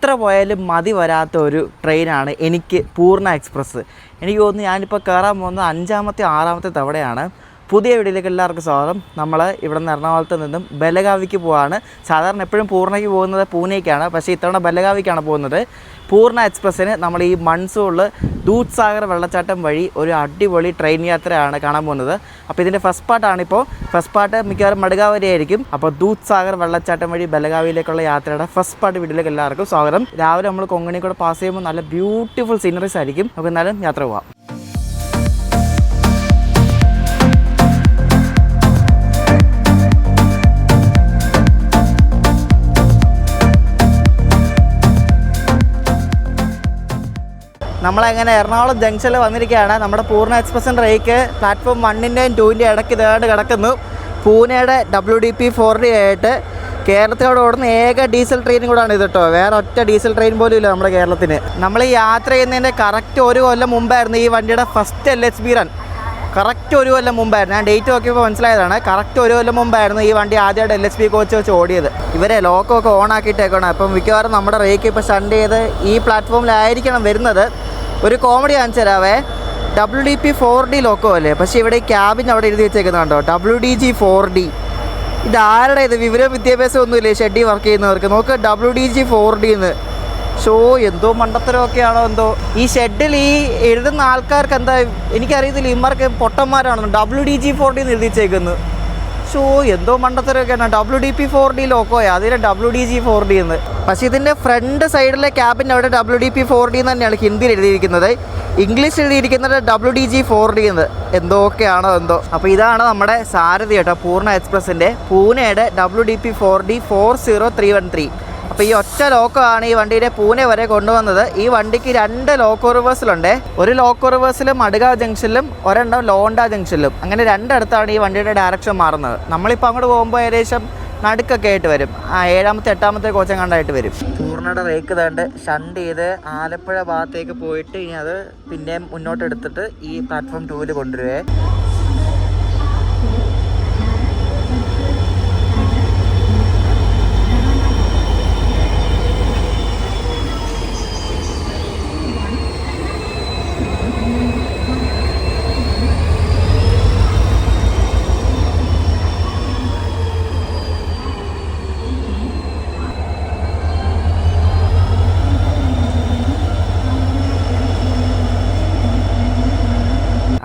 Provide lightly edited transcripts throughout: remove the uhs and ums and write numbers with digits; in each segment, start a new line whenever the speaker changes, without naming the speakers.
എത്ര പോയാലും മതി വരാത്ത ഒരു ട്രെയിനാണ് എനിക്ക് പൂർണ്ണ എക്സ്പ്രസ്. എനിക്ക് തോന്നുന്നു ഞാനിപ്പോൾ കയറാൻ പോകുന്നത് 5-ാമത്തെ 6-ാമത്തെ തവണയാണ്. പുതിയ വീഡിയോയിലേക്ക് എല്ലാവർക്കും സ്വാഗതം. നമ്മൾ ഇവിടെ നിന്ന് എറണാകുളത്ത് നിന്നും ബലഗാവിക്ക് പോവാണ്. സാധാരണ എപ്പോഴും പൂർണ്ണയ്ക്ക് പോകുന്നത് പൂനെയ്ക്കാണ്, പക്ഷേ ഇത്തവണ ബലഗാവിക്കാണ് പോകുന്നത്. പൂർണ്ണ എക്സ്പ്രസ്സിന് നമ്മൾ ഈ മൺസൂണിൽ ദൂദ്സാഗർ വെള്ളച്ചാട്ടം വഴി ഒരു അടിപൊളി ട്രെയിൻ യാത്രയാണ് കാണാൻ പോകുന്നത്. അപ്പോൾ ഇതിൻ്റെ ഫസ്റ്റ് പാർട്ടാണിപ്പോൾ. ഫസ്റ്റ് പാർട്ട് മിക്കവാറും മഡ്ഗാവ് വരെ ആയിരിക്കും. അപ്പോൾ ദൂദ്സാഗർ വെള്ളച്ചാട്ടം വഴി ബലഗാവിയിലേക്കുള്ള യാത്രയുടെ ഫസ്റ്റ് പാർട്ട് വീഡിയോയിലേക്ക് എല്ലാവർക്കും സ്വാഗതം. രാവിലെ നമ്മൾ കൊങ്കണി കൂടെ പാസ് ചെയ്യുമ്പോൾ നല്ല ബ്യൂട്ടിഫുൾ സീനറീസ് ആയിരിക്കും. നമുക്ക് എന്നാലും യാത്ര പോവാം. നമ്മളങ്ങനെ എറണാകുളം ജംഗ്ഷനിൽ വന്നിരിക്കുകയാണ്. നമ്മുടെ പൂർണ്ണ എക്സ്പ്രസിൻ്റെ റേക്ക് പ്ലാറ്റ്ഫോം 1-ൻ്റെയും 2-ൻ്റെയും ഇടയ്ക്ക് ഇതാണ്ട് കിടക്കുന്നു. പൂനെയുടെ WDP-4D ആയിട്ട് കേരളത്തിലോട് ഓടുന്ന ഏക ഡീസൽ ട്രെയിനും കൂടാണ് ഇത് കേട്ടോ. വേറെ ഒറ്റ ഡീസൽ ട്രെയിൻ പോലും ഇല്ല നമ്മുടെ കേരളത്തിന്. നമ്മൾ ഈ യാത്ര ചെയ്യുന്നതിൻ്റെ കറക്റ്റ് 1 കൊല്ലം മുമ്പായിരുന്നു ഈ വണ്ടിയുടെ ഫസ്റ്റ് LHB റൺ. കറക്റ്റ് 1 കൊല്ലം മുമ്പായിരുന്നു. ഞാൻ ഡേറ്റ് നോക്കിയപ്പോൾ മനസ്സിലായതാണ്. കറക്റ്റ് 1 കൊല്ലം മുമ്പായിരുന്നു ഈ വണ്ടി ആദ്യമായിട്ട് LHB കോച്ച് വെച്ച് ഓടിയത്. ഇവരെ ലോക്കമൊക്കെ ഓൺ ആക്കിയിട്ടേക്കണം. അപ്പം മിക്കവാറും നമ്മുടെ റേക്ക് ഇപ്പോൾ ഷണ്ട് ചെയ്ത് ഈ പ്ലാറ്റ്ഫോമിലായിരിക്കണം വരുന്നത്. ഒരു കോമഡി കാണിച്ചു തരാവേ. WDP-4D ലോക്കോ അല്ലേ, പക്ഷേ ഇവിടെ ഈ ക്യാബിൻ അവിടെ എഴുതി വെച്ചേക്കുന്നുണ്ടോ WDG-4D. ഇതാരുടെ ഇത്? വിവരം വിദ്യാഭ്യാസം ഒന്നുമില്ലേ ഷെഡിൽ വർക്ക് ചെയ്യുന്നവർക്ക്? നോക്ക് WDG-4D എന്ന്. ഷോ എന്തോ മണ്ടത്തരമൊക്കെയാണോ എന്തോ. ഈ ഷെഡിൽ ഈ എഴുതുന്ന ആൾക്കാർക്ക് എന്താ എനിക്കറിയത്തില്ല. ഇമാർക്ക് പൊട്ടന്മാരാണോ WDG-4D എന്ന് എഴുതി വെച്ചേക്കുന്നത്? ഷോ എന്തോ മണ്ടത്തരമൊക്കെയാണ്. WDP-4D ലോക്കോയാ, അതിന് WDG-4D എന്ന്. പക്ഷേ ഇതിൻ്റെ ഫ്രണ്ട് സൈഡിലെ ക്യാബിൻ്റെ അവിടെ WDP-4D എന്ന് തന്നെയാണ് ഹിന്ദിയിൽ എഴുതിയിരിക്കുന്നത്. ഇംഗ്ലീഷ് എഴുതിയിരിക്കുന്നത് WDG-4D എന്ന്. എന്തൊക്കെയാണോ എന്തോ. അപ്പോൾ ഇതാണ് നമ്മുടെ സാരഥി കേട്ടോ, പൂർണ്ണ എക്സ്പ്രസിൻ്റെ പൂനെയുടെ WDP-4D 40313. അപ്പോൾ ഈ ഒറ്റ ലോക്കമാണ് ഈ വണ്ടീനെ പൂനെ വരെ കൊണ്ടുവന്നത്. ഈ വണ്ടിക്ക് 2 ലോക്കോ റിവേഴ്സിലുണ്ട്. ഒരു ലോക്കോ റിവേഴ്സിൽ മഡ്ഗാവ് ജംഗ്ഷനിലും ഒരെണ്ണം ലോണ്ട ജംഗ്ഷനിലും. അങ്ങനെ 2 ഇടത്താണ് ഈ വണ്ടിയുടെ ഡയറക്ഷൻ മാറുന്നത്. നമ്മളിപ്പോൾ അങ്ങോട്ട് പോകുമ്പോൾ ഏകദേശം നടുക്കൊക്കെ ആയിട്ട് വരും. 7-ാമത്തെ 8-ാമത്തെ കോച്ചം കണ്ടായിട്ട് വരും. പൂർണ്ണയുടെ റേക്ക് തണ്ട് ഷണ്ട് ചെയ്ത് ആലപ്പുഴ ഭാഗത്തേക്ക് പോയിട്ട് ഇനി അത് പിന്നെയും മുന്നോട്ട് എടുത്തിട്ട് ഈ പ്ലാറ്റ്ഫോം 2-ൽ കൊണ്ടുവരുവേ.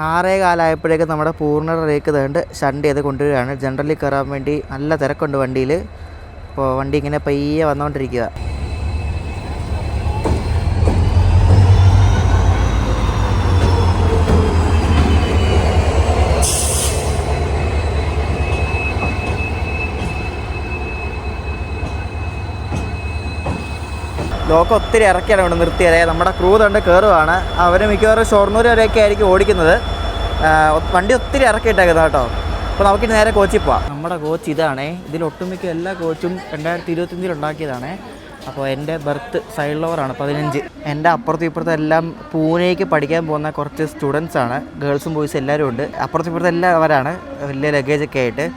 ആറേ കാലമായപ്പോഴേക്ക് നമ്മുടെ പൂർണ്ണ റേക്ക് തേണ്ട് ഷണ്ട് ചെയ്ത് കൊണ്ടുവരികയാണ്. ജനറലി കയറാൻ വേണ്ടി നല്ല തിരക്കുണ്ട് വണ്ടിയിൽ. അപ്പോൾ വണ്ടി ഇങ്ങനെ പയ്യെ വന്നുകൊണ്ടിരിക്കുക. ലോക്ക് ഒത്തിരി ഇറക്കിയാണ് കൊണ്ട് നിർത്തിയത്. നമ്മുടെ ക്രൂ തൊണ്ട് കയറുവാണ്. അവർ മിക്കവാറും ഷൊർണൂർ വരെയൊക്കെ ആയിരിക്കും ഓടിക്കുന്നത്. വണ്ടി ഒത്തിരി ഇറക്കിയിട്ടേക്കുന്നത് കേട്ടോ. അപ്പോൾ നമുക്കിനി നേരെ കോച്ചിൽ പോവാം. നമ്മുടെ കോച്ച് ഇതാണേ. ഇതിൽ ഒട്ടുമിക്ക എല്ലാ കോച്ചും 2025 ഉണ്ടാക്കിയതാണേ. അപ്പോൾ എൻ്റെ ബർത്ത് സൈഡ് ലോവറാണ് 15. എൻ്റെ അപ്പുറത്തും ഇപ്പുറത്തും എല്ലാം പൂനെക്ക് പഠിക്കാൻ പോകുന്ന കുറച്ച് സ്റ്റുഡൻസാണ്. ഗേൾസും ബോയ്സും എല്ലാവരും ഉണ്ട്. അപ്പുറത്തും ഇപ്പുറത്തും എല്ലാവരാണ് വലിയ ലഗേജൊക്കെ ആയിട്ട്.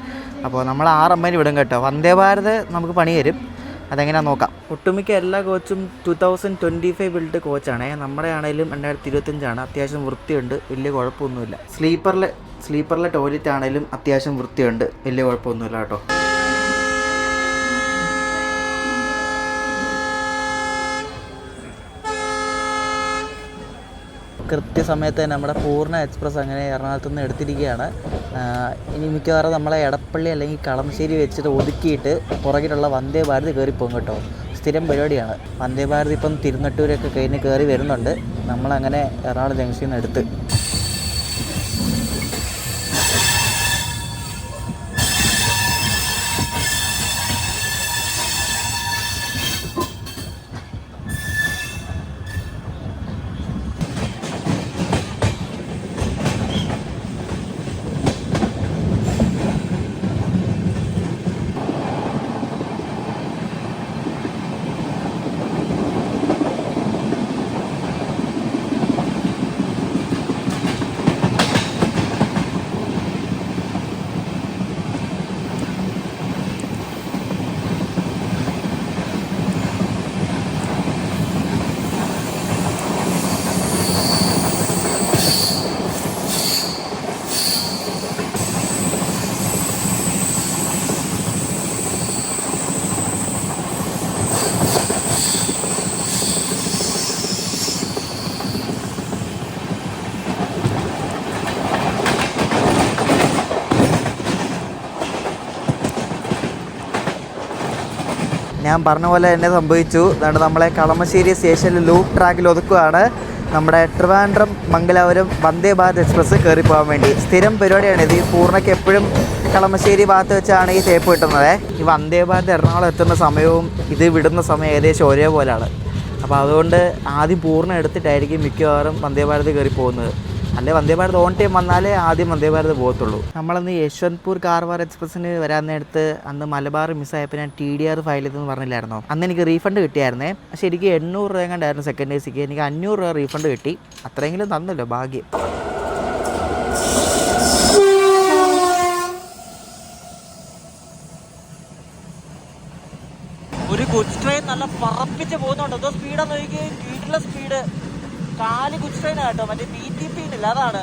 അപ്പോൾ നമ്മൾ 6 അമ്മേനെ വിടും കേട്ടോ. വന്ദേ ഭാരത് നമുക്ക് പണി തരും. അതെങ്ങനെയാണെന്ന് നോക്കാം. ഒട്ടുമിക്ക എല്ലാ കോച്ചും 2025 ബിൽഡ് കോച്ചാണ്. നമ്മുടെ ആണെങ്കിലും 2025 അത്യാവശ്യം വൃത്തിയുണ്ട്, വലിയ കുഴപ്പമൊന്നുമില്ല. സ്ലീപ്പറിലെ ടോയ്ലറ്റ് ആണെങ്കിലും അത്യാവശ്യം വൃത്തിയുണ്ട്, വലിയ കുഴപ്പമൊന്നുമില്ല കേട്ടോ. കൃത്യസമയത്ത് തന്നെ നമ്മുടെ പൂർണ്ണ എക്സ്പ്രസ് അങ്ങനെ എറണാകുളത്ത് നിന്ന് എടുത്തിരിക്കുകയാണ്. ഇനി മിക്കവാറും നമ്മളെ എടപ്പള്ളി അല്ലെങ്കിൽ കളമശ്ശേരി വെച്ചിട്ട് ഒതുക്കിയിട്ട് പുറകിലുള്ള വന്ദേ ഭാരത് കയറിപ്പോകും കേട്ടോ. സ്ഥിരം പരിപാടിയാണ്. വന്ദേ ഭാരത് ഇപ്പം തിരുനട്ടൂരൊക്കെ കഴിഞ്ഞ് കയറി വരുന്നുണ്ട്. നമ്മളങ്ങനെ എറണാകുളം ജംഗ്ഷനിൽ നിന്ന് എടുത്ത് ഞാൻ പറഞ്ഞ പോലെ തന്നെ സംഭവിച്ചു. അതുകൊണ്ട് നമ്മളെ കളമശ്ശേരി സ്റ്റേഷനിൽ ലൂപ്പ് ട്രാക്കിൽ ഒതുക്കുകയാണ്. നമ്മുടെ ട്രിവാൻഡ്രം മംഗലാപുരം വന്ദേ ഭാരത് എക്സ്പ്രസ് കയറി പോകാൻ വേണ്ടി സ്ഥിരം പരിപാടിയാണ് ഇത്. ഈ പൂർണ്ണയ്ക്ക് എപ്പോഴും കളമശ്ശേരി ഭാഗത്ത് വെച്ചാണ് ഈ തേപ്പ് കിട്ടുന്നത്. ഈ വന്ദേ ഭാരത് എറണാകുളം എത്തുന്ന സമയവും ഇത് വിടുന്ന സമയം ഏകദേശം ഒരേപോലെയാണ്. അപ്പോൾ അതുകൊണ്ട് ആദ്യം പൂർണ്ണം എടുത്തിട്ടായിരിക്കും മിക്കവാറും വന്ദേ ഭാരത് കയറി പോകുന്നത്. അല്ലെ വന്ദേ ഭാരത് ഓൺ ടൈം വന്നാലേ ആദ്യം വന്ദേ ഭാരത് പോകത്തുള്ളൂ. നമ്മളന്ന് യശ്വന്ത്പൂർ കാർവാർ എക്സ്പ്രസ്സിന് വരാൻ നേരത്ത് അന്ന് മലബാർ മിസ്സായപ്പോൾ ഞാൻ TDR ഫയൽ ചെയ്തെന്ന് പറഞ്ഞില്ലായിരുന്നോ? അന്ന് എനിക്ക് റീഫണ്ട് കിട്ടിയായിരുന്നേ. പക്ഷേ എനിക്ക് 800 രൂപ കണ്ടായിരുന്നു സെക്കൻഡ് AC ക്ക്. എനിക്ക് 500 രൂപ റീഫണ്ട് കിട്ടി. അത്രയെങ്കിലും തന്നല്ലോ, ഭാഗ്യം. ഒരു ഗുഡ്സ് ട്രെയിൻ നല്ല പറപ്പിച്ച് പോകുന്നുണ്ട്. എന്തോ സ്പീഡാന്ന് നോക്കി, വീട്ടിലെ സ്പീഡ്. കാല് ഗുഡ്സ് ട്രെയിനാണ് കേട്ടോ, മറ്റേ BTP ഇല്ല, അതാണ്.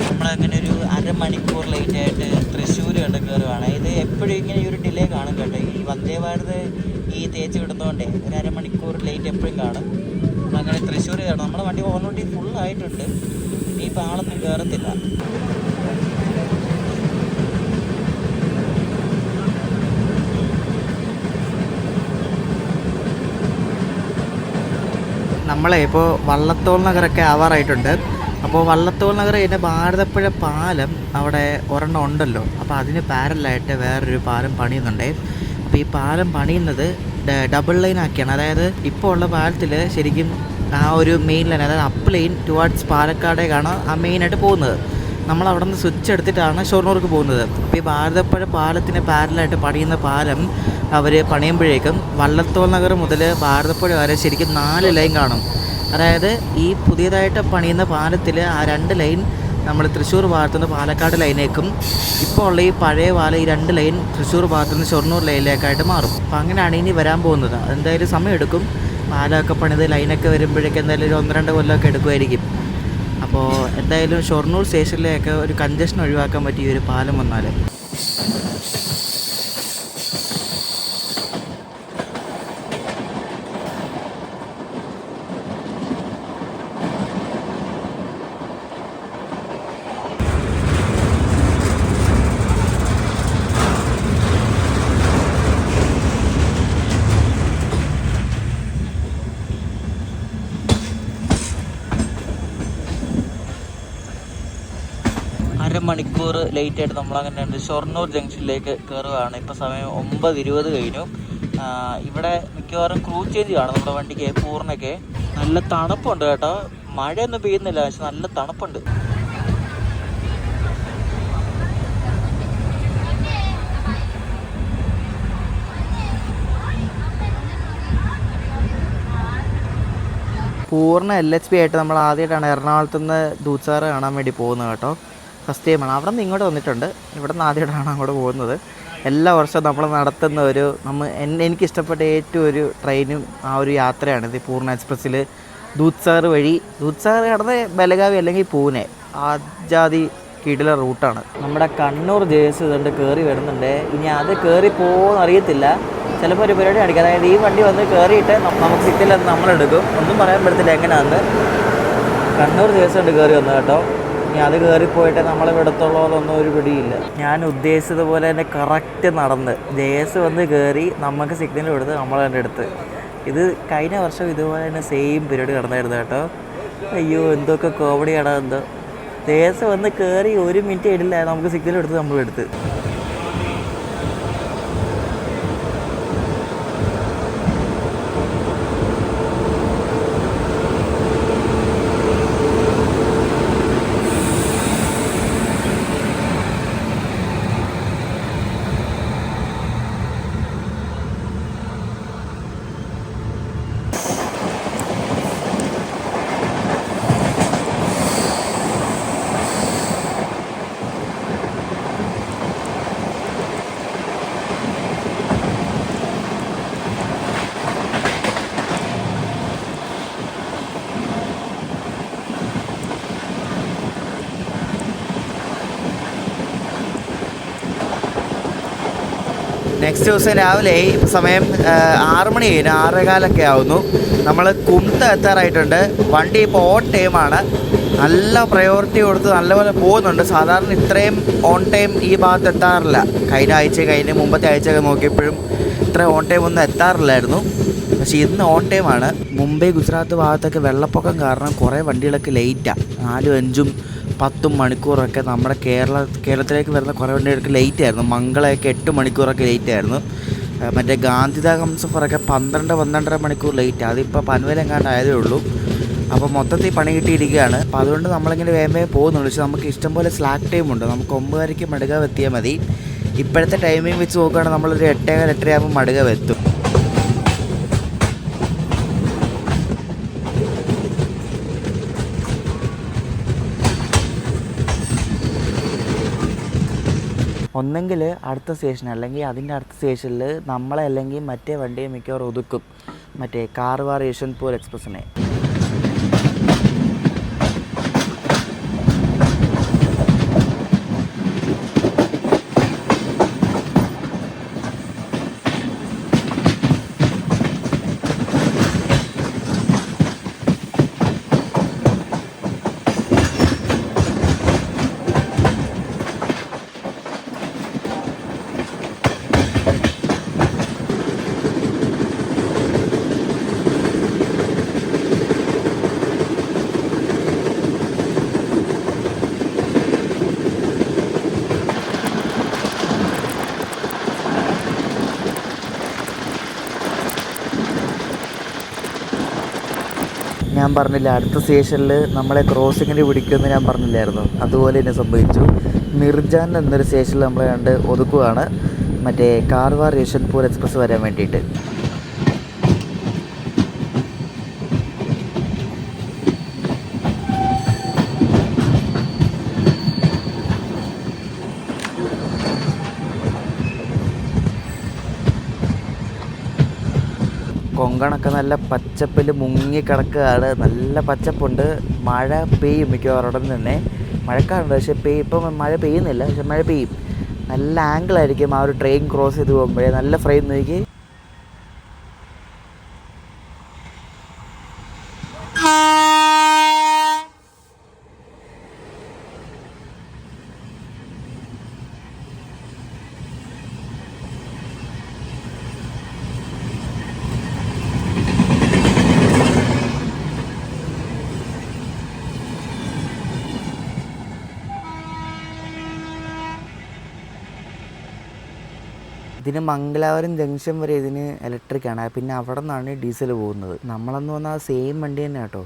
നമ്മളങ്ങനെ ഒരു അരമണിക്കൂർ ലേറ്റായിട്ട് തൃശ്ശൂർ കണ്ട് കയറുകയാണ്. ഇത് എപ്പോഴും ഇങ്ങനെ ഒരു ഡിലേ കാണും കേട്ടോ. ഈ വന്ദേ ഭാരത് ഈ തേച്ച് വിടുന്നതുകൊണ്ടേ ഒരു അരമണിക്കൂർ ലേറ്റ് എപ്പോഴും കാണും. അങ്ങനെ തൃശ്ശൂർ കയറണം. നമ്മുടെ വണ്ടി ഓൾറെഡി ഫുള്ളായിട്ടുണ്ട്. ഇനിയിപ്പോൾ ആളൊന്നും കയറത്തില്ല. നമ്മളെ ഇപ്പോൾ വള്ളത്തോൾ നഗറൊക്കെ ആവാറായിട്ടുണ്ട്. അപ്പോൾ വള്ളത്തോൾ നഗർ കഴിഞ്ഞ ഭാരതപ്പുഴ പാലം അവിടെ ഒരെണ്ണം ഉണ്ടല്ലോ. അപ്പോൾ അതിന് പാരലായിട്ട് വേറൊരു പാലം പണിയുന്നുണ്ട്. അപ്പോൾ ഈ പാലം പണിയുന്നത് ഡബിൾ ലൈൻ ആക്കിയാണ്. അതായത് ഇപ്പോൾ ഉള്ള പാലത്തിൽ ശരിക്കും ആ ഒരു മെയിൻ ലൈൻ, അതായത് അപ്പ് ലൈൻ ടുവാർഡ്സ് പാലക്കാടേക്കാണ് ആ മെയിനായിട്ട് പോകുന്നത്. നമ്മൾ അവിടെ നിന്ന് സ്വിച്ച് എടുത്തിട്ടാണ് ഷൊർണൂർക്ക് പോകുന്നത്. അപ്പോൾ ഈ ഭാരതപ്പുഴ പാലത്തിന് പാരലായിട്ട് പണിയുന്ന പാലം അവർ പണിയുമ്പോഴേക്കും വള്ളത്തോൾ നഗർ മുതൽ ഭാരതപ്പുഴ വരെ ശരിക്കും 4 ലൈൻ കാണും. അതായത് ഈ പുതിയതായിട്ട് പണിയുന്ന പാലത്തിൽ ആ 2 ലൈൻ നമ്മൾ തൃശ്ശൂർ ഭാഗത്തുനിന്ന് പാലക്കാട് ലൈനേക്കും, ഇപ്പോൾ ഉള്ള ഈ പഴയ പാലം ഈ 2 ലൈൻ തൃശ്ശൂർ ഭാഗത്തുനിന്ന് ഷൊർണൂർ ലൈനിലേക്കായിട്ട് മാറും. അപ്പോൾ അങ്ങനെയാണ് ഇനി വരാൻ പോകുന്നത്. എന്തായാലും സമയമെടുക്കും. പാലമൊക്കെ പണിത് ലൈനൊക്കെ വരുമ്പോഴേക്കും എന്തായാലും ഒരു 1-2 കൊല്ലമൊക്കെ എടുക്കുമായിരിക്കും. അപ്പോൾ എന്തായാലും ഷൊർണൂർ സ്റ്റേഷനിലേക്ക് ഒരു കൺജഷൻ ഒഴിവാക്കാൻ പറ്റിയ ഒരു പാലം വന്നാൽ. അരമണിക്കൂർ ലേറ്റായിട്ട് നമ്മളങ്ങനെ ഷൊർണൂർ ജംഗ്ഷനിലേക്ക് കയറുകയാണ്. ഇപ്പോൾ സമയം 9:20 കഴിഞ്ഞു. ഇവിടെ മിക്കവാറും ക്രൂ ചേഞ്ച് കാണും നമ്മുടെ വണ്ടിക്ക്. പൂർണ്ണയ്ക്ക് നല്ല തണുപ്പുണ്ട് കേട്ടോ. മഴയൊന്നും പെയ്യുന്നില്ല, പക്ഷെ നല്ല തണുപ്പുണ്ട്. പൂർണ്ണ LHP ആയിട്ട് നമ്മൾ ആദ്യമായിട്ടാണ് എറണാകുളത്തുനിന്ന് ദൂത്സാറ് കാണാൻ വേണ്ടി പോകുന്നത് കേട്ടോ. ഫസ്റ്റ് ടൈമാണ്. അവിടെ നിന്ന് ഇങ്ങോട്ട് വന്നിട്ടുണ്ട്. ഇവിടെ നിന്ന് ആദ്യമായിട്ടാണ് അങ്ങോട്ട് പോകുന്നത്. എല്ലാ വർഷവും നമ്മൾ നടത്തുന്ന ഒരു എനിക്കിഷ്ടപ്പെട്ട ഏറ്റവും ഒരു ട്രെയിനും ആ ഒരു യാത്രയാണിത്. പൂർണ്ണ എക്സ്പ്രസ്സിൽ ദൂത്സാർ വഴി, ദൂത്സാർ കടന്ന് ബലഗാവി അല്ലെങ്കിൽ പൂനെ, ആജാതി കിടില റൂട്ടാണ്. നമ്മുടെ കണ്ണൂർ ജേഴ്സി ഇതുകൊണ്ട് കയറി വരുന്നുണ്ട്. ഇനി അത് കയറി പോകുമെന്ന് അറിയത്തില്ല. ചിലപ്പോൾ ഒരു പരിപാടി കാണിക്കും. അതായത് ഈ വണ്ടി വന്ന് കയറിയിട്ട് നമുക്ക് സിറ്റിയിലത് നമ്മളെടുക്കും. ഒന്നും പറയാൻ പറ്റത്തില്ല എങ്ങനെയാണെന്ന്. കണ്ണൂർ ജേഴ്സി കൊണ്ട് കയറി വന്നു കേട്ടോ. ഇനി അത് കയറിപ്പോയിട്ട് നമ്മളെ വിടത്തുള്ളതൊന്നും ഒരു പിടിയില്ല. ഞാൻ ഉദ്ദേശിച്ചതുപോലെ തന്നെ കറക്റ്റ് നടന്ന് ജേസ് വന്ന് കയറി നമുക്ക് സിഗ്നൽ കൊടുത്ത് നമ്മൾ തന്നെ എടുത്ത്. ഇത് കഴിഞ്ഞ വർഷം ഇതുപോലെ തന്നെ സെയിം പീരീഡ് കിടന്നായിരുന്നു കേട്ടോ. അയ്യോ എന്തൊക്കെ കോമഡിയാണ്. എന്തോ ജേസ് വന്ന് കയറി 1 മിനിറ്റ് ഇടില്ല, നമുക്ക് സിഗ്നൽ എടുത്ത് നമ്മളെടുത്ത്. നെക്സ്റ്റ് ദിവസം രാവിലെ സമയം 6 മണി കഴിഞ്ഞു, 6:15 ആവുന്നു. നമ്മൾ കുമത്ത എത്താറായിട്ടുണ്ട്. വണ്ടി ഇപ്പോൾ ഓൺ ടൈമാണ്. നല്ല പ്രയോറിറ്റി കൊടുത്ത് നല്ലപോലെ പോകുന്നുണ്ട്. സാധാരണ ഇത്രയും ഓൺ ടൈം ഈ ഭാഗത്ത് എത്താറില്ല. കഴിഞ്ഞ ആഴ്ച മുമ്പത്തെ ആഴ്ചയൊക്കെ നോക്കിയപ്പോഴും ഇത്ര ഓൺ ടൈം ഒന്നും എത്താറില്ലായിരുന്നു. പക്ഷേ ഇന്ന് ഓൺ ടൈമാണ്. മുംബൈ ഗുജറാത്ത് ഭാഗത്തൊക്കെ വെള്ളപ്പൊക്കം കാരണം കുറേ വണ്ടികളൊക്കെ ലേറ്റാണ്. 4, 5, 10 മണിക്കൂറൊക്കെ നമ്മുടെ കേരളത്തിലേക്ക് വരുന്ന കുറേ വണ്ടികൾക്ക് ലേറ്റ് ആയിരുന്നു. മംഗളയൊക്കെ 8 മണിക്കൂറൊക്കെ ലേറ്റ് ആയിരുന്നു. മറ്റേ ഗാന്ധിത ഹംസഫറൊക്കെ 12-12.5 മണിക്കൂർ ലേറ്റ്. അതിപ്പോൾ പൻവേലെങ്ങാണ്ടായതേ ഉള്ളൂ. അപ്പോൾ മൊത്തത്തിൽ പണി കിട്ടിയിരിക്കുകയാണ്. അപ്പോൾ അതുകൊണ്ട് നമ്മളിങ്ങനെ വേഗം പോകുന്നുള്ളൂ. പക്ഷേ നമുക്ക് ഇഷ്ടംപോലെ സ്ലാക്ക് ടൈമുണ്ട്. നമുക്ക് 9:30 മടുകാവ് എത്തിയാൽ മതി. ഇപ്പോഴത്തെ ടൈമിംഗ് വെച്ച് നോക്കുകയാണെങ്കിൽ നമ്മളൊരു 8:15 ആകുമ്പോൾ മടുകാവ് എത്തും. ഒന്നെങ്കിൽ അടുത്ത സ്റ്റേഷൻ അല്ലെങ്കിൽ അതിൻ്റെ അടുത്ത സ്റ്റേഷനിൽ നമ്മളെ അല്ലെങ്കിൽ മറ്റേ വണ്ടിയെ മിക്കവാറും ഒതുക്കും, മറ്റേ കാർവാർ യശ്വന്ത്പൂർ എക്സ്പ്രസ്സിനെ. ഞാൻ പറഞ്ഞില്ല അടുത്ത സ്റ്റേഷനിൽ നമ്മളെ ക്രോസിങ്ങിന് പിടിക്കുമെന്ന് ഞാൻ പറഞ്ഞില്ലായിരുന്നു. അതുപോലെ തന്നെ സംഭവിച്ചു. മിർജാൻ എന്നൊരു സ്റ്റേഷനിൽ നമ്മളെ കണ്ട് ഒതുക്കുകയാണ്, മറ്റേ കാർവാർ യശ്വന്ത്പൂർ എക്സ്പ്രസ് വരാൻ വേണ്ടിയിട്ട്. കൊങ്കണൊക്കെ നല്ല പച്ചപ്പിൽ മുങ്ങിക്കിടക്കുകയാണ്. നല്ല പച്ചപ്പുണ്ട്. മഴ പെയ്യും മിക്കവാറും ഉടൻ തന്നെ. മഴക്കാറുണ്ട് പക്ഷേ ഇപ്പം മഴ പെയ്യുന്നില്ല, പക്ഷെ മഴ പെയ്യും. നല്ല ആംഗിളായിരിക്കും ആ ഒരു ട്രെയിൻ ക്രോസ് ചെയ്ത് പോകുമ്പോഴേ. നല്ല ഫ്രെയിം നോക്കി. ഇതിന് മംഗലാപുരം ജംഗ്ഷൻ വരെ ഇതിന് ഇലക്ട്രിക്കാണ്. പിന്നെ അവിടെ നിന്നാണ് ഡീസൽ പോകുന്നത്. നമ്മളെന്ന് പറഞ്ഞാൽ സെയിം വണ്ടി തന്നെ കേട്ടോ.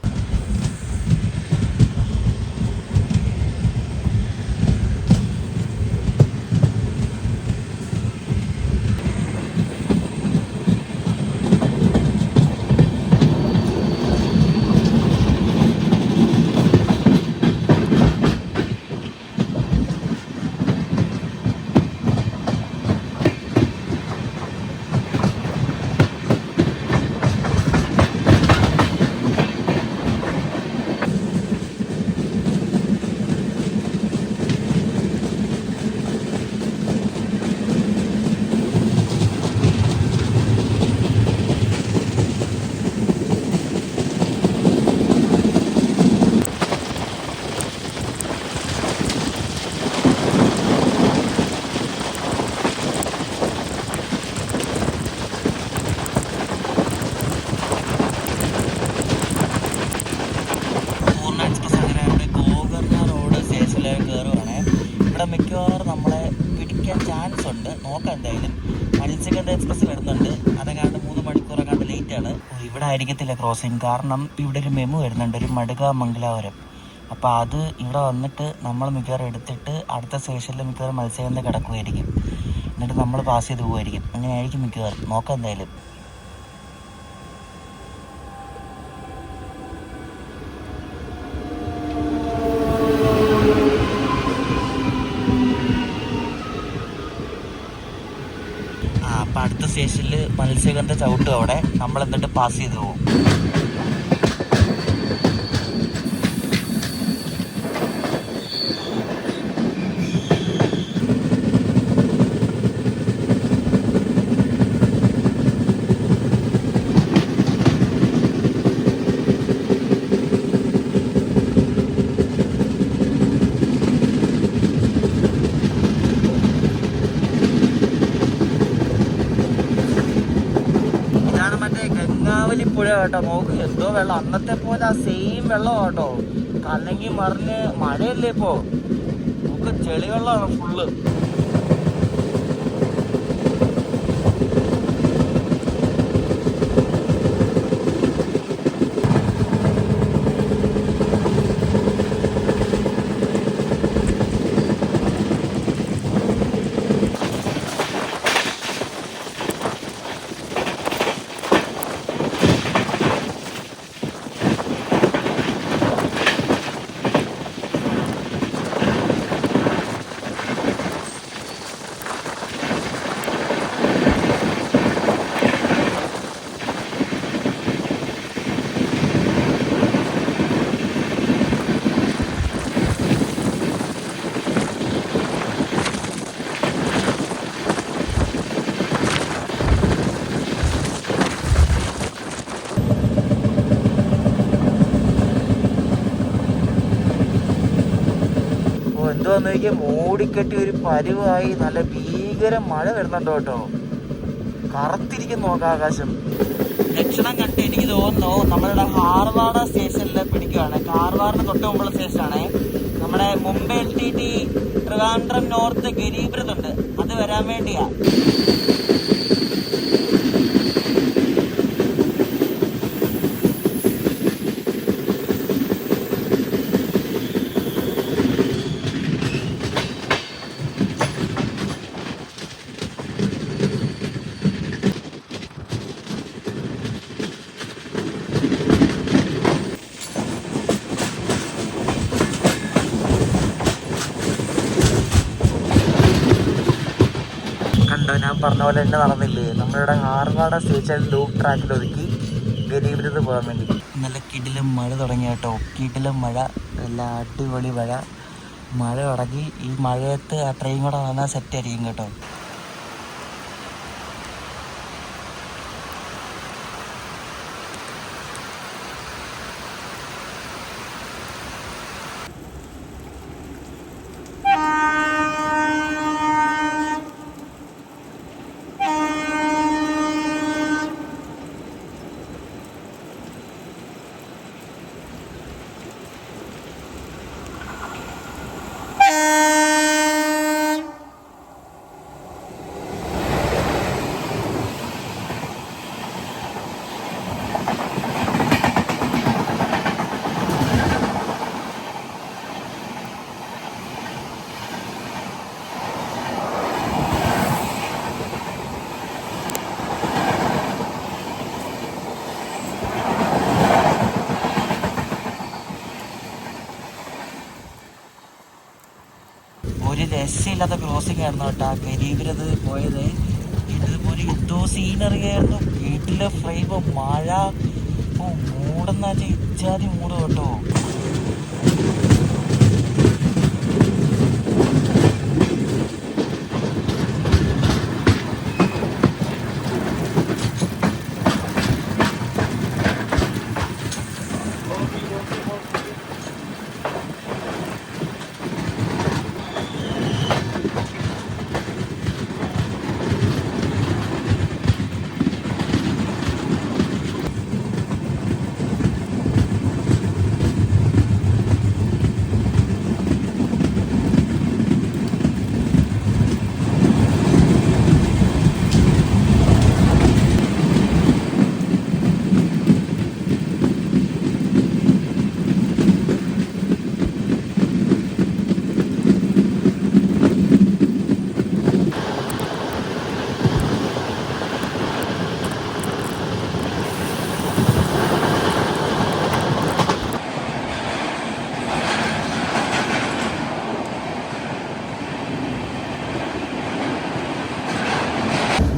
ഉണ്ട്. നോക്കാം എന്തായാലും. മത്സ്യഗന്ധ എക്സ്പ്രസ് വരുന്നുണ്ട്, അതെങ്ങാണ്ട് 3 മണിക്കൂറെങ്ങാണ്ട് ലേറ്റാണ്. ഇവിടെ ആയിരിക്കത്തില്ല ക്രോസിങ്, കാരണം ഇവിടെ ഒരു മെമു വരുന്നുണ്ട്, ഒരു മടുക മംഗലാപുരം. അപ്പോൾ അത് ഇവിടെ വന്നിട്ട് നമ്മൾ മിക്കവാറും എടുത്തിട്ട് അടുത്ത സ്റ്റേഷനിൽ മിക്കവാറും മത്സ്യഗന്ധ കിടക്കുമായിരിക്കും. എന്നിട്ട് നമ്മൾ പാസ് ചെയ്ത് പോകുമായിരിക്കും. അങ്ങനെ ആയിരിക്കും മിക്കവാറും. നോക്കാം എന്തായാലും. അപ്പം അടുത്ത സ്റ്റേഷനിൽ മത്സ്യഗന്ധ ചവിട്ടും അവിടെ, നമ്മൾ എന്നിട്ട് പാസ് ചെയ്ത് പോകും. പുഴ കേട്ടോ, നോക്ക് എന്തോ വെള്ളം, അന്നത്തെ പോലെ ആ സെയിം വെള്ളം കേട്ടോ. കലങ്ങി മറിഞ്ഞ് മഴയല്ലേ ഇപ്പോ, നമുക്ക് ചെളി വെള്ളമാണ് ഫുള്ള്. എന്തോന്ന് നോക്കിയാൽ മൂടിക്കെട്ടി ഒരു പരുവായി, നല്ല ഭീകര മഴ വരുന്നുണ്ട് കേട്ടോ. കറുത്തിരിക്കുന്നു നോക്കാം ആകാശം. ലക്ഷണം കണ്ട് എനിക്ക് തോന്നുന്നു നമ്മളുടെ ഹാർവാഡ് സ്റ്റേഷനിൽ പിടിക്കുകയാണ്. ഹാർവാഡിന് തൊട്ട് മുമ്പുള്ള സ്റ്റേഷനാണ് നമ്മുടെ മുംബൈ LTT ട്രിവാൻഡ്രം നോർത്ത് ഗരീബ്രത് ഉണ്ട്, അത് വരാൻ വേണ്ടിയാ. ഞാൻ പറഞ്ഞ പോലെ തന്നെ നടന്നില്ലേ, നമ്മളുടെ ഹാർവാഡ് സ്റ്റേഷൻ ലൂപ്പ് ട്രാക്കിൽ ഒതുക്കി ഗരീബ്രത് പോകാൻ വേണ്ടി. നല്ല കിടിലം മഴ തുടങ്ങി കേട്ടോ, കിടിലം മഴ, നല്ല അടിപൊളി മഴ തുടങ്ങി. ഈ മഴയത്ത് ആ ട്രെയിൻ കൂടെ വന്നാൽ സെറ്റ് ആയിരിക്കും കേട്ടോ. ഒരു രക്ഷയില്ലാത്ത ക്രോസിംഗ് ആയിരുന്നു കേട്ടോ ഗരീബ്രത് പോയത്. ഇതുപോലെ എന്തോ സീനറി ആയിരുന്നു, വീട്ടിലെ ഫ്രെയിം മഴ മൂടെന്ന് വെച്ചാൽ ഇച്ചാതി മൂട് കേട്ടോ.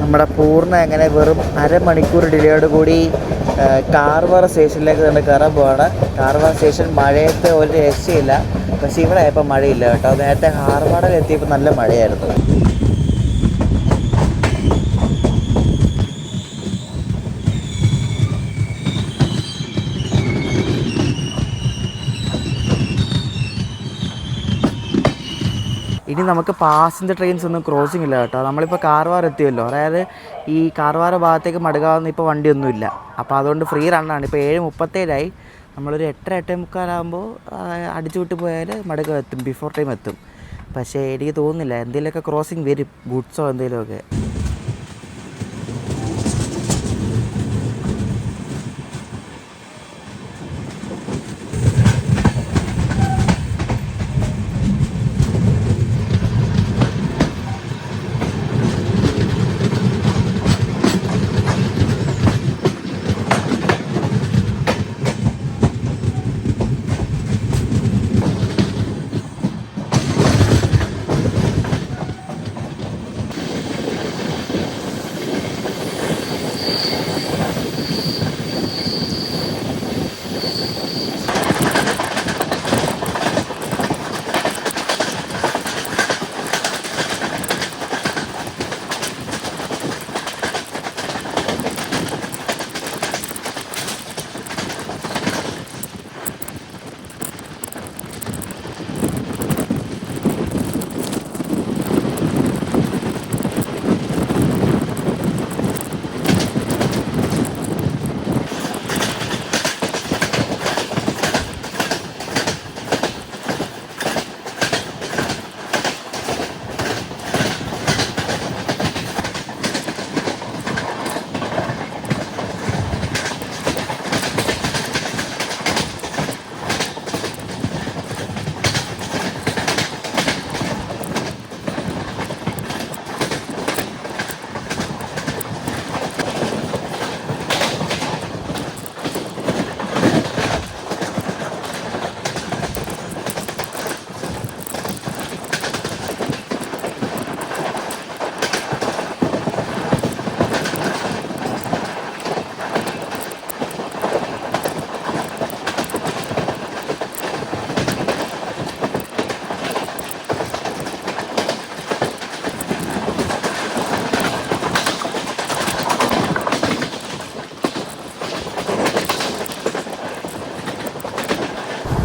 നമ്മുടെ പൂർണ്ണ അങ്ങനെ വെറും അരമണിക്കൂർ ഡിലേയോട് കൂടി കാർവാർ സ്റ്റേഷനിലേക്ക് തന്നെ കയറാൻ പോവാണ്. കാർവാർ സ്റ്റേഷൻ മഴയത്ത് ഒരു രക്ഷയില്ല. പക്ഷേ ഇവിടെ ആയപ്പോൾ മഴയില്ല കേട്ടോ. നേരത്തെ ഹാർവാഡിൽ എത്തിയപ്പോൾ നല്ല മഴയായിരുന്നു. ഇനി നമുക്ക് പാസഞ്ചർ ട്രെയിൻസ് ഒന്നും ക്രോസിംഗ് ഇല്ല കേട്ടോ. നമ്മളിപ്പോൾ കാർവാർ എത്തിയല്ലോ. അതായത് ഈ കാർവാർ ഭാഗത്തേക്ക് മടുകാവുന്ന ഇപ്പോൾ വണ്ടിയൊന്നുമില്ല. അപ്പോൾ അതുകൊണ്ട് ഫ്രീ റണ്ണാണ്. ഇപ്പോൾ 7:37 നമ്മളൊരു 8:45 അടിച്ചു വിട്ട് പോയാൽ മടുക എത്തും, ബിഫോർ ടൈം എത്തും. പക്ഷേ എനിക്ക് തോന്നുന്നില്ല, എന്തെങ്കിലുമൊക്കെ ക്രോസിംഗ് വരും, ഗുഡ്സോ എന്തെങ്കിലുമൊക്കെ.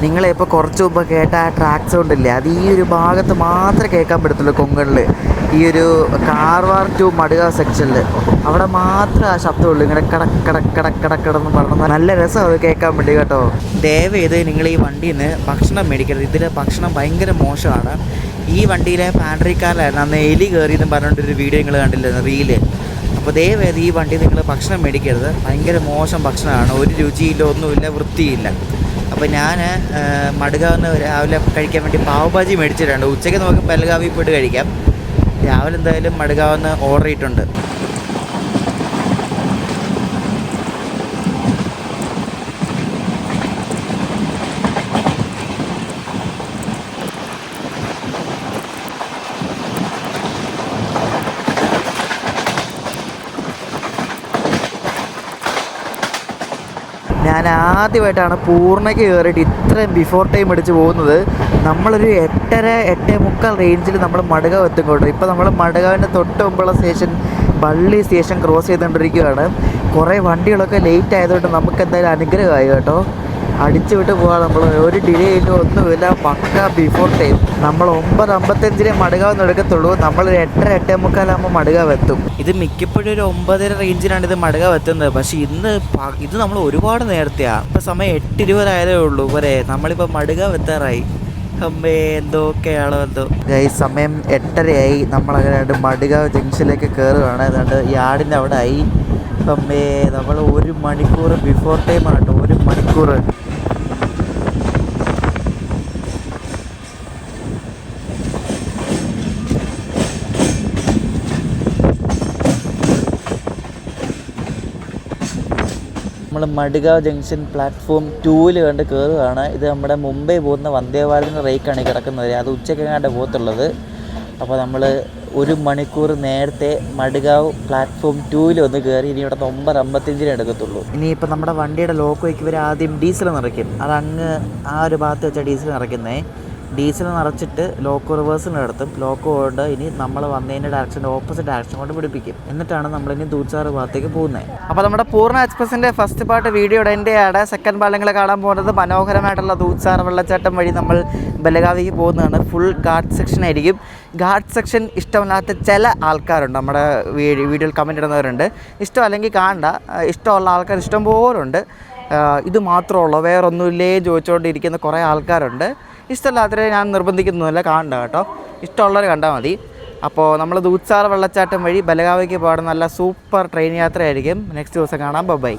നിങ്ങളിപ്പോൾ കുറച്ച് മുമ്പ് കേട്ട ആ ട്രാക്ക് സൗണ്ട് ഇല്ലേ, അത് ഈ ഒരു ഭാഗത്ത് മാത്രമേ കേൾക്കാൻ പറ്റത്തുള്ളൂ കൊങ്കണിൽ. ഈ ഒരു കാർവാർ ടു മടുക സെക്ഷനിൽ അവിടെ മാത്രമേ ആ ശബ്ദമുള്ളൂ. ഇങ്ങനെ കടക്കടക്കടക്കടന്ന് പറഞ്ഞാൽ നല്ല രസം അത് കേൾക്കാൻ വേണ്ടി കേട്ടോ. ദയവേത് നിങ്ങൾ ഈ വണ്ടിയിൽ നിന്ന് ഭക്ഷണം മേടിക്കരുത്. ഇതിലെ ഭക്ഷണം ഭയങ്കര മോശമാണ്. ഈ വണ്ടിയിലെ പാൻട്രി കാറിലായിരുന്നു അന്ന് എലി കയറിയെന്ന് പറഞ്ഞുകൊണ്ടൊരു വീഡിയോ നിങ്ങൾ കണ്ടില്ലായിരുന്നു, റീല്. അപ്പോൾ ദയവേത് ഈ വണ്ടി നിങ്ങൾ ഭക്ഷണം മേടിക്കരുത്. ഭയങ്കര മോശം ഭക്ഷണമാണ്. ഒരു രുചിയില്ല, ഒന്നുമില്ല, വൃത്തിയില്ല. അപ്പോൾ ഞാൻ മടുകാവിന്ന് രാവിലെ കഴിക്കാൻ വേണ്ടി പാവഭാജി മേടിച്ചിട്ടുണ്ട്. ഉച്ചയ്ക്ക് നമുക്ക് ബൽഗാവിൽ പോയിട്ട് കഴിക്കാം. രാവിലെ എന്തായാലും മടുകാവിന്ന് ഓർഡർ ചെയ്തിട്ടുണ്ട്. ഞാൻ ആദ്യമായിട്ടാണ് പൂർണ്ണയ്ക്ക് കയറിയിട്ട് ഇത്രയും ബിഫോർ ടൈം അടിച്ച് പോകുന്നത്. നമ്മളൊരു 8:30-8:45 റേഞ്ചിൽ നമ്മൾ മടുകാവ് എത്തും കേട്ടോ. ഇപ്പോൾ നമ്മൾ മടുകാവിൻ്റെ തൊട്ട് മുമ്പുള്ള സ്റ്റേഷൻ വള്ളി സ്റ്റേഷൻ ക്രോസ് ചെയ്തുകൊണ്ടിരിക്കുകയാണ്. കുറേ വണ്ടികളൊക്കെ ലേറ്റ് ആയതുകൊണ്ട് നമുക്ക് എന്തായാലും അനുഗ്രഹമായി കേട്ടോ. അടിച്ചു വിട്ട് പോകാം. നമ്മൾ ഒരു ഡിലേ ഇല്ല, ഒന്നുമില്ല, പക്ക ബിഫോർ ടൈം. നമ്മൾ 9:55 മടുകാവെന്ന് എടുക്കത്തുള്ളൂ. നമ്മൾ 8:45 മടുകാവ് എത്തും. ഇത് മിക്കപ്പോഴും ഒരു 9:30 റേഞ്ചിലാണ് ഇത് മടുകാവ് എത്തുന്നത്. പക്ഷേ ഇത് നമ്മൾ ഒരുപാട് നേരത്തെയാണ്. ഇപ്പോൾ സമയം 8:20 ആയതേ ഉള്ളൂ. പോരെ നമ്മളിപ്പോൾ മടുകാവ് എത്താറായി. അമ്മേ എന്തൊക്കെയാണോ എന്തോ. സമയം 8:30 നമ്മളങ്ങനെ മടുകാവ് ജംഗ്ഷനിലേക്ക് കയറുകയാണ്. അതുകൊണ്ട് യാർഡിൻ്റെ അവിടെ ആയി. അമ്മേ നമ്മൾ 1 മണിക്കൂർ ബിഫോർ ടൈമാണ് കേട്ടോ. 1 മണിക്കൂർ. നമ്മൾ മടുകാവ് ജംഗ്ഷൻ പ്ലാറ്റ്ഫോം 2 കണ്ട് കയറുകയാണ്. ഇത് നമ്മുടെ മുംബൈ പോകുന്ന വന്ദേ ഭാരതിൻ്റെ റേക്കാണ് കിടക്കുന്നത്. അത് ഉച്ചക്കെങ്ങാണ്ട് പോകത്തുള്ളത്. അപ്പോൾ നമ്മൾ 1 മണിക്കൂർ നേരത്തെ മഡ്ഗാവ് പ്ലാറ്റ്ഫോം 2 ഒന്ന് കയറി. ഇനി ഇവിടെ 9:55 എടുക്കത്തുള്ളൂ. ഇനിയിപ്പോൾ നമ്മുടെ വണ്ടിയുടെ ലോക്ക് വയ്ക്ക് ഇവർ ആദ്യം ഡീസൽ നിറയ്ക്കും. അതങ്ങ് ആ ഒരു ഭാഗത്ത് വെച്ചാൽ ഡീസൽ നിറയ്ക്കുന്നേ. ഡീസൽ നിറച്ചിട്ട് ലോക്ക് റിവേഴ്സിൽ നടത്തും. ലോക്ക് കൊണ്ട് ഇനി നമ്മൾ വന്നതിൻ്റെ ഡയറക്ഷൻ്റെ ഓപ്പോസിറ്റ് ഡയറക്ഷൻ കൊണ്ട് പിടിപ്പിക്കും. എന്നിട്ടാണ് നമ്മളിനി ദൂദ്സാർ ഭാഗത്തേക്ക് പോകുന്നത്. അപ്പോൾ നമ്മുടെ പൂർണ്ണ എക്സ്പ്രസിൻ്റെ ഫസ്റ്റ് പാർട്ട് വീഡിയോയുടെ എൻ്റെയാണ്. സെക്കൻഡ് പാർട്ട് നിങ്ങൾ കാണാൻ പോകുന്നത് മനോഹരമായിട്ടുള്ള ദൂദ്സാർ വെള്ളച്ചാട്ടം വഴി നമ്മൾ ബലഗാവിക്ക് പോകുന്നതാണ്. ഫുൾ ഗാർഡ് സെക്ഷൻ ആയിരിക്കും. ഗാർഡ് സെക്ഷൻ ഇഷ്ടമില്ലാത്ത ചില ആൾക്കാരുണ്ട്, നമ്മുടെ വീഡിയോയിൽ കമൻറ്റ് ഇടുന്നവരുണ്ട്. ഇഷ്ടമല്ലെങ്കിൽ കാണണ്ട, ഇഷ്ടമുള്ള ആൾക്കാർ ഇഷ്ടം പോലുണ്ട്. ഇത് മാത്രമുള്ളൂ വേറൊന്നുമില്ലേ ചോദിച്ചുകൊണ്ടിരിക്കുന്ന കുറേ ആൾക്കാരുണ്ട്. ഇഷ്ടമില്ലാത്തവരെ ഞാൻ നിർബന്ധിക്കുന്നതല്ല, കാണണ്ട കേട്ടോ. ഇഷ്ടമുള്ളവർ കണ്ടാൽ മതി. അപ്പോൾ നമ്മൾ ദൂദ്സാർ വെള്ളച്ചാട്ടം വഴി ബലഗാവിക്ക് പോകാൻ നല്ല സൂപ്പർ ട്രെയിൻ യാത്രയായിരിക്കും. നെക്സ്റ്റ് ദിവസം കാണാം. ബൈ.